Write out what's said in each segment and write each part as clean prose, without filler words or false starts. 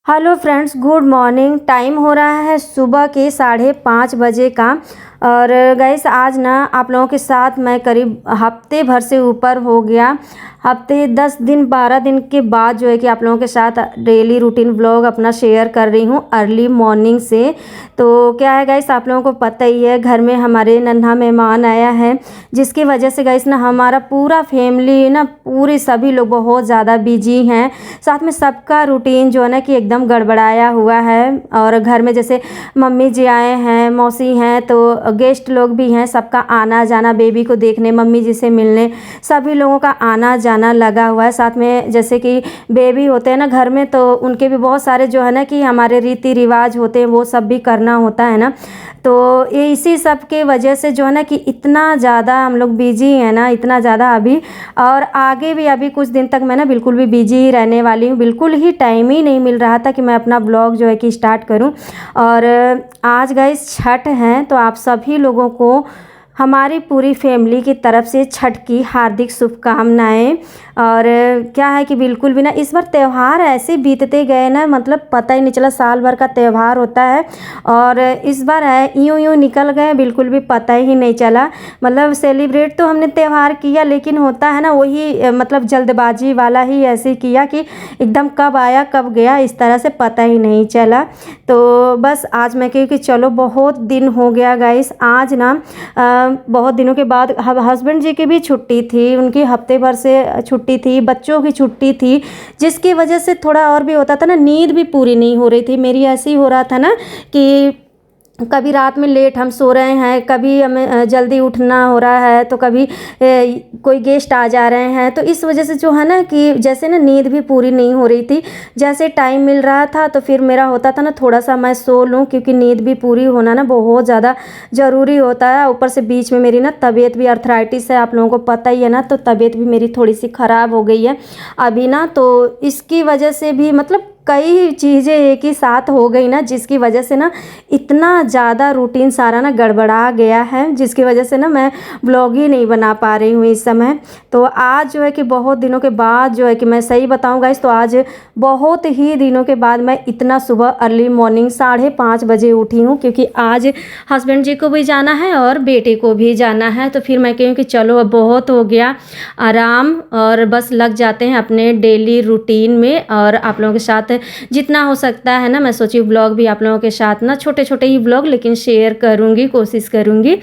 Hello friends, good morning. Time हो रहा है सुबह के 5:30 बजे का। और गाइस आज ना आप लोगों के साथ मैं करीब हफ्ते भर से ऊपर हो गया, हफ्ते 10 दिन 12 दिन के बाद जो है कि आप लोगों के साथ डेली रूटीन व्लॉग अपना शेयर कर रही हूँ अर्ली मॉर्निंग से। तो क्या है गाइस, आप लोगों को पता ही है घर में हमारे नन्हा मेहमान आया है, जिसकी वजह से गाइस ना हमारा पूरा फैमिली ना पूरे सभी लोग बहुत ज़्यादा बिजी हैं। साथ में सबका रूटीन जो है ना कि एकदम गड़बड़ाया हुआ है। और घर में जैसे मम्मी जी आए हैं, मौसी हैं, तो गेस्ट लोग भी हैं, सबका आना जाना, बेबी को देखने, मम्मी जी से मिलने, सभी लोगों का आना जाना लगा हुआ है। साथ में जैसे कि बेबी होते हैं ना घर में, तो उनके भी बहुत सारे जो है ना कि हमारे रीति रिवाज होते हैं, वो सब भी करना होता है ना। तो ये इसी सब के वजह से जो है ना कि इतना ज़्यादा हम लोग बिजी हैं ना, इतना ज़्यादा अभी और आगे भी अभी कुछ दिन तक मैं ना बिल्कुल भी बिजी ही रहने वाली हूँ। बिल्कुल ही टाइम ही नहीं मिल रहा था कि मैं अपना ब्लॉग जो है कि स्टार्ट करूँ। और आज गाइस छठ है, तो आप सभी लोगों को हमारी पूरी फैमिली की तरफ से छठ की हार्दिक शुभकामनाएं। और क्या है कि बिल्कुल भी ना इस बार त्यौहार ऐसे बीतते गए ना, मतलब पता ही नहीं चला, साल भर का त्यौहार होता है और इस बार है यूँ यूँ निकल गए, बिल्कुल भी पता ही नहीं चला। मतलब सेलिब्रेट तो हमने त्यौहार किया, लेकिन होता है ना वही मतलब जल्दबाजी वाला ही ऐसे किया कि एकदम कब आया कब गया, इस तरह से पता ही नहीं चला। तो बस आज मैं कही कि चलो बहुत दिन हो गया गाइस, आज ना बहुत दिनों के बाद हस्बैंड जी की भी छुट्टी थी, उनकी हफ्ते भर से छुट्टी थी, बच्चों की छुट्टी थी, जिसकी वजह से थोड़ा और भी होता था ना, नींद भी पूरी नहीं हो रही थी मेरी। ऐसे ही हो रहा था ना कि कभी रात में लेट हम सो रहे हैं, कभी हमें जल्दी उठना हो रहा है, तो कभी कोई गेस्ट आ जा रहे हैं, तो इस वजह से जो है ना कि जैसे ना नींद भी पूरी नहीं हो रही थी। जैसे टाइम मिल रहा था तो फिर मेरा होता था ना थोड़ा सा मैं सो लूँ, क्योंकि नींद भी पूरी होना ना बहुत ज़्यादा ज़रूरी होता है। ऊपर से बीच में मेरी ना तबीयत भी, अर्थराइटिस है, आप लोगों को पता ही है ना, तो तबीयत भी मेरी थोड़ी सी ख़राब हो गई है अभी ना। तो इसकी वजह से भी मतलब कई चीज़ें एक ही साथ हो गई ना, जिसकी वजह से ना इतना ज़्यादा रूटीन सारा ना गड़बड़ा गया है, जिसकी वजह से ना मैं व्लॉग ही नहीं बना पा रही हूँ इस समय। तो आज जो है कि बहुत दिनों के बाद जो है कि मैं सही बताऊँ गाइस, तो आज बहुत ही दिनं के बाद मैं इतना सुबह अर्ली मॉर्निंग 5:30 बजे उठी हूँ, क्योंकि आज हस्बैंड जी को भी जाना है और बेटे को भी जाना है। तो फिर मैं कहूँ कि चलो अब बहुत हो गया आराम, और बस लग जाते हैं अपने डेली रूटीन में। और आप लोगों के साथ जितना हो सकता है ना, मैं सोची ब्लॉग भी आप लोगों के साथ ना, छोटे छोटे ही ब्लॉग लेकिन शेयर करूँगी, कोशिश करूँगी।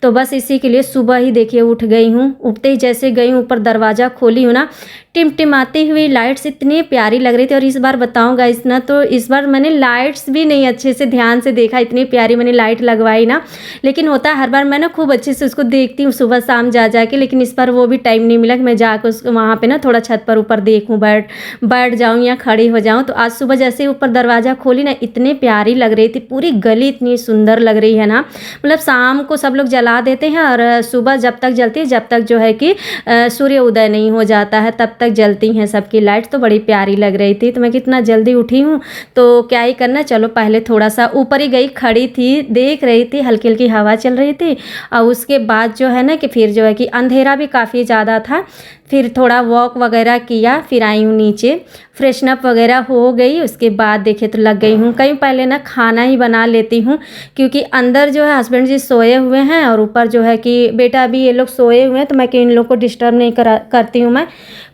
तो बस इसी के लिए सुबह ही देखिए उठ गई हूँ। उठते ही जैसे गई हूँ, ऊपर दरवाज़ा खोली हूँ ना, टिमटिमाती हुई लाइट्स इतनी प्यारी लग रही थी। और इस बार बताऊँ गाइस ना, तो इस बार मैंने लाइट्स भी नहीं अच्छे से ध्यान से देखा, इतनी प्यारी मैंने लाइट लगवाई ना। लेकिन होता है हर बार मैं ना खूब अच्छे से उसको देखती हूँ सुबह शाम जा के, लेकिन इस बार वो भी टाइम नहीं मिला कि मैं जाकर उसको वहाँ पे ना थोड़ा छत पर ऊपर देखूँ, बैठ जाऊँ या खड़ी हो जाऊँ। तो आज सुबह जैसे ही ऊपर दरवाज़ा खोली ना, इतनी प्यारी लग रही थी, पूरी गली इतनी सुंदर लग रही है ना। मतलब शाम को सब लोग जला देते हैं और सुबह जब तक जलती है, जब तक जो है कि सूर्य उदय नहीं हो जाता है, तब तक जलती हैं सबकी लाइट। तो बड़ी प्यारी लग रही थी। तो मैं कितना जल्दी उठी हूँ, तो क्या ही करना, चलो पहले थोड़ा सा ऊपर ही गई, खड़ी थी, देख रही थी, हल्की हल्की हवा चल रही थी। और उसके बाद जो है ना कि फिर जो है कि अंधेरा भी काफ़ी ज़्यादा था, फिर थोड़ा वॉक वगैरह किया, फिर आई हूँ नीचे, फ्रेशनअप वगैरह हो गई। उसके बाद देखे तो लग गई हूँ कहीं पहले ना खाना ही बना लेती हूँ, क्योंकि अंदर जो है हस्बैंड जी सोए हुए हैं और ऊपर जो है कि बेटा भी, ये लोग सोए हुए हैं, तो मैं इन लोग को डिस्टर्ब नहीं करती हूँ। मैं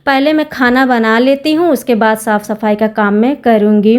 पहले मैं खाना बना लेती हूँ, उसके बाद साफ़ सफाई का काम मैं करूँगी।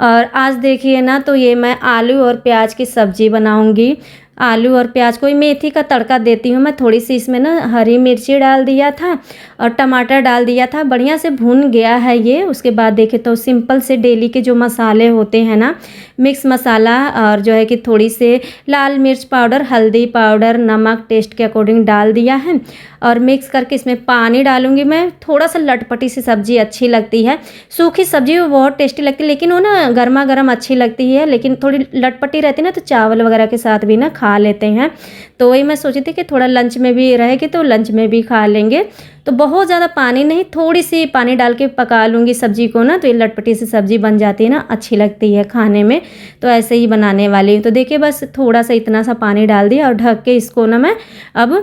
और आज देखिए ना, तो ये मैं आलू और प्याज की सब्ज़ी बनाऊँगी। आलू और प्याज को मेथी का तड़का देती हूँ मैं, थोड़ी सी इसमें ना हरी मिर्ची डाल दिया था और टमाटर डाल दिया था, बढ़िया से भून गया है ये। उसके बाद देखे तो सिंपल से डेली के जो मसाले होते हैं ना, मिक्स मसाला, और जो है कि थोड़ी से लाल मिर्च पाउडर, हल्दी पाउडर, नमक टेस्ट के अकॉर्डिंग डाल दिया है। और मिक्स करके इसमें पानी डालूंगी मैं। थोड़ा सा लटपटी सी सब्ज़ी अच्छी लगती है, सूखी सब्ज़ी वो बहुत टेस्टी लगती है, लेकिन वो ना गर्मा गर्म अच्छी लगती है, लेकिन थोड़ी लटपटी रहती है ना, तो चावल वगैरह के साथ भी ना खा लेते हैं। तो वही मैं सोची थी कि थोड़ा लंच में भी रहेगी, तो लंच में भी खा लेंगे। तो बहुत ज़्यादा पानी नहीं, थोड़ी सी पानी डाल के पका लूँगी सब्ज़ी को ना, तो ये लटपटी सी सब्ज़ी बन जाती है ना, अच्छी लगती है खाने में। तो ऐसे ही बनाने वाली हूँ। तो देखिए बस थोड़ा सा इतना सा पानी डाल दिया और ढक के इसको ना मैं अब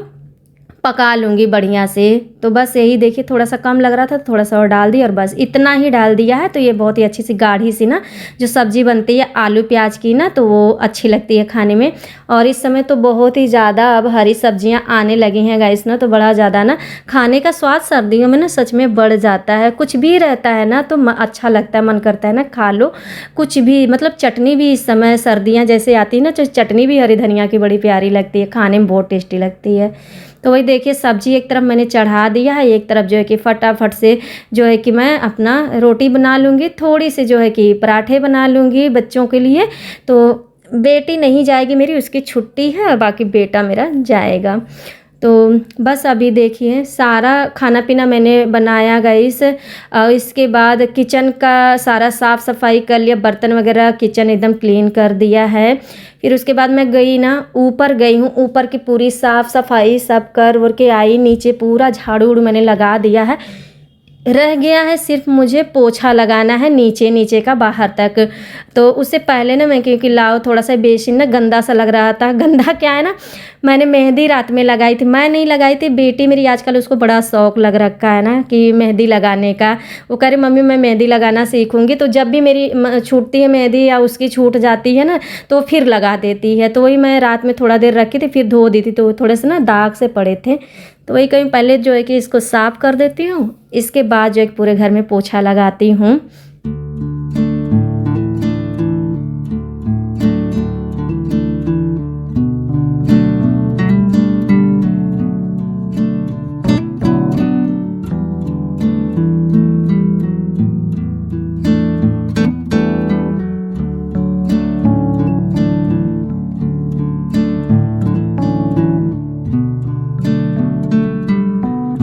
पका लूँगी बढ़िया से। तो बस यही देखिए थोड़ा सा कम लग रहा था, थोड़ा सा और डाल दिया और बस इतना ही डाल दिया है। तो ये बहुत ही अच्छी सी गाढ़ी सी ना जो सब्ज़ी बनती है आलू प्याज की ना, तो वो अच्छी लगती है खाने में। और इस समय तो बहुत ही ज़्यादा अब हरी सब्जियां आने लगी हैं गाइस ना, तो बड़ा ज़्यादा ना खाने का स्वाद सर्दियों में ना सच में बढ़ जाता है। कुछ भी रहता है ना तो अच्छा लगता है, मन करता है ना खा लो कुछ भी। मतलब चटनी भी इस समय सर्दियाँ जैसे आती है ना, तो चटनी भी हरी धनिया की बड़ी प्यारी लगती है, खाने में बहुत टेस्टी लगती है। तो वही देखिए सब्जी एक तरफ मैंने चढ़ा दिया है, एक तरफ जो है कि फटाफट से जो है कि मैं अपना रोटी बना लूँगी, थोड़ी सी जो है कि पराठे बना लूँगी बच्चों के लिए। तो बेटी नहीं जाएगी मेरी, उसकी छुट्टी है, और बाकी बेटा मेरा जाएगा। तो बस अभी देखिए सारा खाना पीना मैंने बनाया गाइस। इसके बाद किचन का सारा साफ़ सफाई कर लिया, बर्तन वगैरह किचन एकदम क्लीन कर दिया है। फिर उसके बाद मैं गई ना ऊपर गई हूँ, ऊपर की पूरी साफ़ सफाई सब कर वर के आई, नीचे पूरा झाड़ू उड़ू मैंने लगा दिया है। रह गया है सिर्फ मुझे पोछा लगाना है नीचे नीचे का बाहर तक। तो उससे पहले ना मैं क्योंकि लाओ थोड़ा सा बेसिन ना गंदा सा लग रहा था। गंदा क्या है ना, मैंने मेहंदी रात में लगाई थी, मैं नहीं लगाई थी, बेटी मेरी आजकल उसको बड़ा शौक लग रखा है ना कि मेहंदी लगाने का। वो कह रही मम्मी मैं मेहंदी लगाना सीखूंगी। तो जब भी मेरी छूटती है मेहंदी या उसकी छूट जाती है ना तो फिर लगा देती है। तो वही मैं रात में थोड़ा देर रखी थी, फिर धो दी थी, तो थोड़े से ना दाग से पड़े थे। तो वही कहीं पहले जो है कि इसको साफ़ कर देती हूँ, इसके बाद जो है पूरे घर में पोछा लगाती हूँ।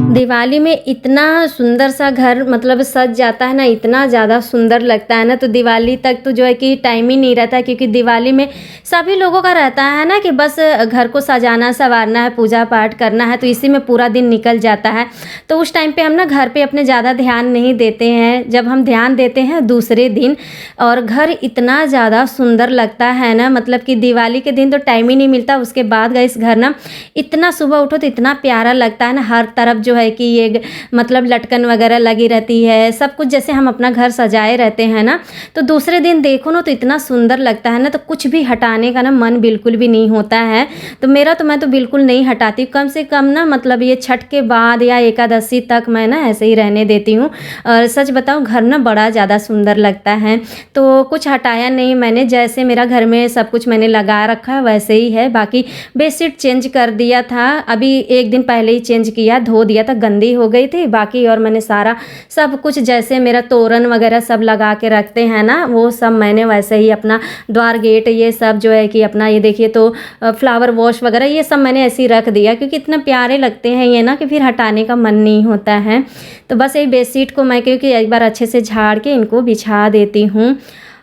दिवाली में इतना सुंदर सा घर मतलब सज जाता है ना, इतना ज़्यादा सुंदर लगता है ना। तो दिवाली तक तो जो है कि टाइम ही नहीं रहता, क्योंकि दिवाली में सभी लोगों का रहता है ना कि बस घर को सजाना संवारना है, पूजा पाठ करना है, तो इसी में पूरा दिन निकल जाता है। तो उस टाइम पे हम ना घर पे अपने ज़्यादा ध्यान नहीं देते हैं, जब हम ध्यान देते हैं दूसरे दिन। और घर इतना ज़्यादा सुंदर लगता है ना, मतलब कि दिवाली के दिन तो टाइम ही नहीं मिलता। उसके बाद गए इस घर ना इतना सुबह उठो तो इतना प्यारा लगता है ना, हर तरफ जो है कि ये मतलब लटकन वगैरह लगी रहती है, सब कुछ जैसे हम अपना घर सजाए रहते हैं ना। तो दूसरे दिन देखो ना तो इतना सुंदर लगता है ना, तो कुछ भी हटाने का ना मन बिल्कुल भी नहीं होता है। तो मैं तो बिल्कुल नहीं हटाती, कम से कम ना मतलब ये छठ के बाद या एकादशी तक मैं ना ऐसे ही रहने देती हूँ। और सच बताऊँ घर ना बड़ा ज़्यादा सुंदर लगता है। तो कुछ हटाया नहीं मैंने, जैसे मेरा घर में सब कुछ मैंने लगा रखा है वैसे ही है। बाकी बेडशीट चेंज कर दिया था, अभी एक दिन पहले ही चेंज किया, धो दिया था, गंदी हो गई थी। बाकी और मैंने सारा सब कुछ जैसे मेरा तोरण वगैरह सब लगा के रखते हैं ना, वो सब मैंने वैसे ही अपना द्वार गेट ये सब जो है कि अपना ये देखिए तो फ्लावर वॉश वगैरह ये सब मैंने ऐसे ही रख दिया, क्योंकि इतना प्यारे लगते हैं ये ना कि फिर हटाने का मन नहीं होता है। तो बस ये बेडशीट को मैं क्योंकि एक बार अच्छे से झाड़ के इनको बिछा देती हूँ।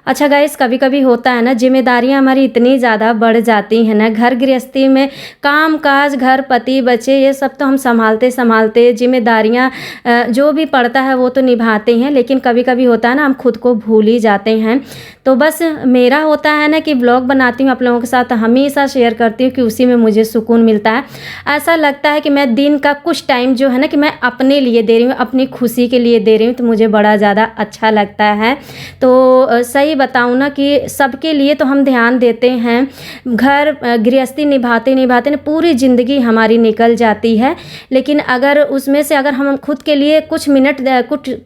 अच्छा गाइस, कभी कभी होता है ना जिम्मेदारियां हमारी इतनी ज़्यादा बढ़ जाती हैं ना, घर गृहस्थी में काम काज घर पति बच्चे ये सब तो हम संभालते संभालते जिम्मेदारियां जो भी पड़ता है वो तो निभाते हैं, लेकिन कभी कभी होता है ना हम खुद को भूल ही जाते हैं। तो बस मेरा होता है ना कि ब्लॉग बनाती हूँ आप लोगों के साथ, हमेशा शेयर करती हूँ कि उसी में मुझे सुकून मिलता है। ऐसा लगता है कि मैं दिन का कुछ टाइम जो है ना कि मैं अपने लिए दे रही हूँ, अपनी खुशी के लिए दे रही हूँ, तो मुझे बड़ा ज़्यादा अच्छा लगता है। तो सही बताऊँ ना कि सबके लिए तो हम ध्यान देते हैं, घर गृहस्थी निभाते निभाते ना पूरी ज़िंदगी हमारी निकल जाती है, लेकिन अगर उसमें से अगर हम खुद के लिए कुछ मिनट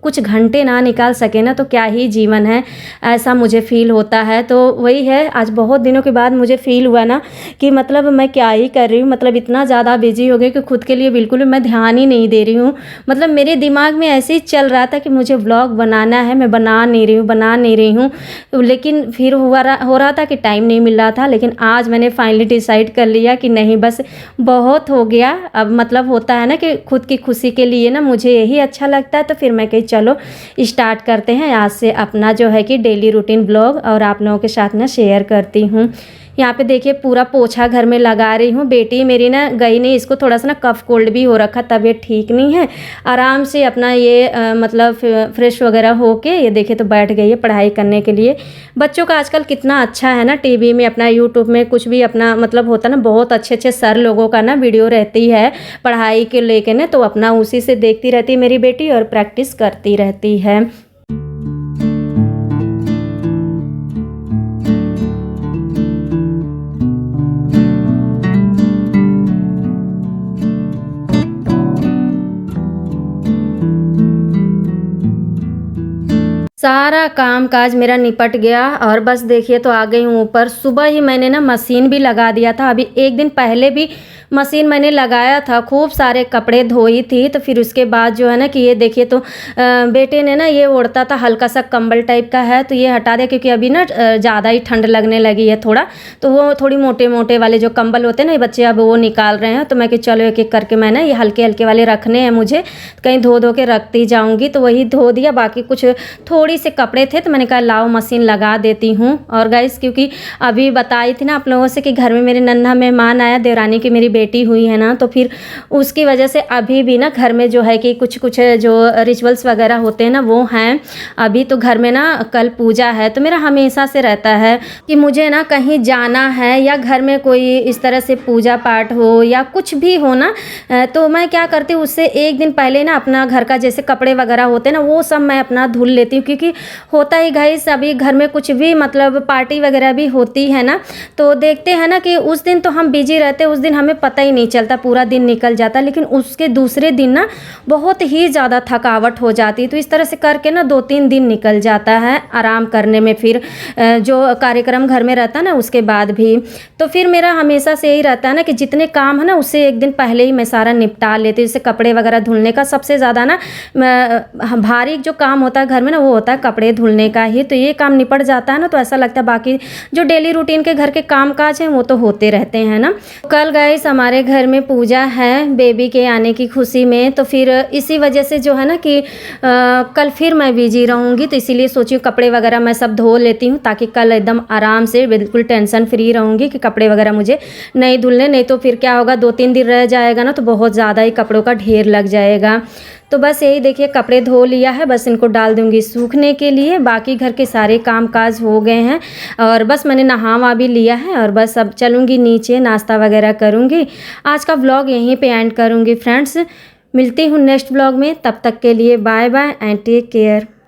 कुछ घंटे ना निकाल सके ना तो क्या ही जीवन है, ऐसा मुझे फील होता है। तो वही है, आज बहुत दिनों के बाद मुझे फील हुआ ना कि मतलब मैं क्या ही कर रही हूँ, मतलब इतना ज़्यादा बिजी हो गई कि खुद के लिए बिल्कुल मैं ध्यान ही नहीं दे रही हूँ। मतलब मेरे दिमाग में ऐसे ही चल रहा था कि मुझे व्लॉग बनाना है, मैं बना नहीं रही हूँ, लेकिन फिर हो रहा था कि टाइम नहीं मिल रहा था। लेकिन आज मैंने फाइनली डिसाइड कर लिया कि नहीं बस बहुत हो गया। अब मतलब होता है ना कि खुद की खुशी के लिए ना मुझे यही अच्छा लगता है, तो फिर मैं कही चलो स्टार्ट करते हैं आज से अपना जो है कि डेली रूटीन ब्लॉग, और आप लोगों के साथ ना शेयर करती हूँ। यहाँ पे देखिए पूरा पोछा घर में लगा रही हूँ। बेटी मेरी ना गई नहीं, इसको थोड़ा सा ना कफ कोल्ड भी हो रखा, तबीयत ठीक नहीं है। आराम से अपना ये मतलब फ्रेश वगैरह होके ये देखिए तो बैठ गई है पढ़ाई करने के लिए। बच्चों का आजकल कितना अच्छा है ना, टीवी में अपना यूट्यूब में कुछ भी अपना मतलब होता ना, बहुत अच्छे अच्छे सर लोगों का ना वीडियो रहती है पढ़ाई के लेके ना, तो अपना उसी से देखती रहती है मेरी बेटी और प्रैक्टिस करती रहती है। सारा काम काज मेरा निपट गया और बस देखिए तो आ गई हूँ ऊपर। सुबह ही मैंने ना मशीन भी लगा दिया था, अभी एक दिन पहले भी मशीन मैंने लगाया था, खूब सारे कपड़े धोई थी। तो फिर उसके बाद जो है ना कि ये देखिए तो बेटे ने ना ये ओढ़ता था, हल्का सा कंबल टाइप का है, तो ये हटा दिया क्योंकि अभी ना ज़्यादा ही ठंड लगने लगी है थोड़ा, तो वो थोड़ी मोटे मोटे वाले जो कंबल होते हैं ना, ये बच्चे अब वो निकाल रहे हैं। तो मैं कि चलो एक एक करके मैं ना ये हल्के हल्के वाले रखने हैं मुझे, कहीं धो धो के रखती जाऊँगी। तो वही धो दिया, बाकी कुछ थोड़ी से कपड़े थे तो मैंने कहा लाओ मशीन लगा देती हूँ। और गाइस क्योंकि अभी बताई थी ना आप लोगों से कि घर में मेरे नन्हा मेहमान आया, देवरानी की मेरी बेटी हुई है ना, तो फिर उसकी वजह से अभी भी ना घर में जो है कि कुछ कुछ जो रिचुअल्स वगैरह होते हैं ना वो हैं। अभी तो घर में ना कल पूजा है, तो मेरा हमेशा से रहता है कि मुझे ना कहीं जाना है या घर में कोई इस तरह से पूजा पाठ हो या कुछ भी हो ना, तो मैं क्या करती हूँ उससे एक दिन पहले ना अपना घर का जैसे कपड़े वगैरह होते हैं ना वो सब मैं अपना धुल लेती हूँ, क्योंकि होता ही गाइस अभी घर में कुछ भी मतलब पार्टी वगैरह भी होती है ना, तो देखते हैं ना कि उस दिन तो हम बिजी रहते हैं, उस दिन हमें पता ही नहीं चलता, पूरा दिन निकल जाता, लेकिन उसके दूसरे दिन ना बहुत ही ज़्यादा थकावट हो जाती है। तो इस तरह से करके ना 2-3 दिन निकल जाता है आराम करने में, फिर जो कार्यक्रम घर में रहता है ना उसके बाद भी। तो फिर मेरा हमेशा से यही रहता है ना कि जितने काम है ना उससे एक दिन पहले ही मैं सारा निपटा लेती हूँ। जैसे कपड़े वगैरह धुलने का सबसे ज़्यादा ना भारी जो काम होता है घर में ना वो होता है कपड़े धुलने का ही। तो ये काम निपट जाता है ना तो ऐसा लगता है बाकी जो डेली रूटीन के घर के काम काज हैं वो तो होते रहते हैं ना। कल गाइस हमारे घर में पूजा है बेबी के आने की खुशी में, तो फिर इसी वजह से जो है ना कि कल फिर मैं बिजी रहूँगी, तो इसीलिए सोची कपड़े वगैरह मैं सब धो लेती हूँ ताकि कल एकदम आराम से बिल्कुल टेंशन फ्री रहूँगी कि कपड़े वगैरह मुझे नहीं धुलने, नहीं तो फिर क्या होगा 2-3 दिन रह जाएगा ना तो बहुत ज़्यादा ही कपड़ों का ढेर लग जाएगा। तो बस यही देखिए कपड़े धो लिया है, बस इनको डाल दूंगी सूखने के लिए, बाकी घर के सारे काम काज हो गए हैं और बस मैंने नहा वहा भी लिया है और बस अब चलूँगी नीचे नाश्ता वगैरह करूँगी। आज का व्लॉग यहीं पे एंड करूँगी फ्रेंड्स, मिलती हूँ नेक्स्ट व्लॉग में, तब तक के लिए bye bye and take care.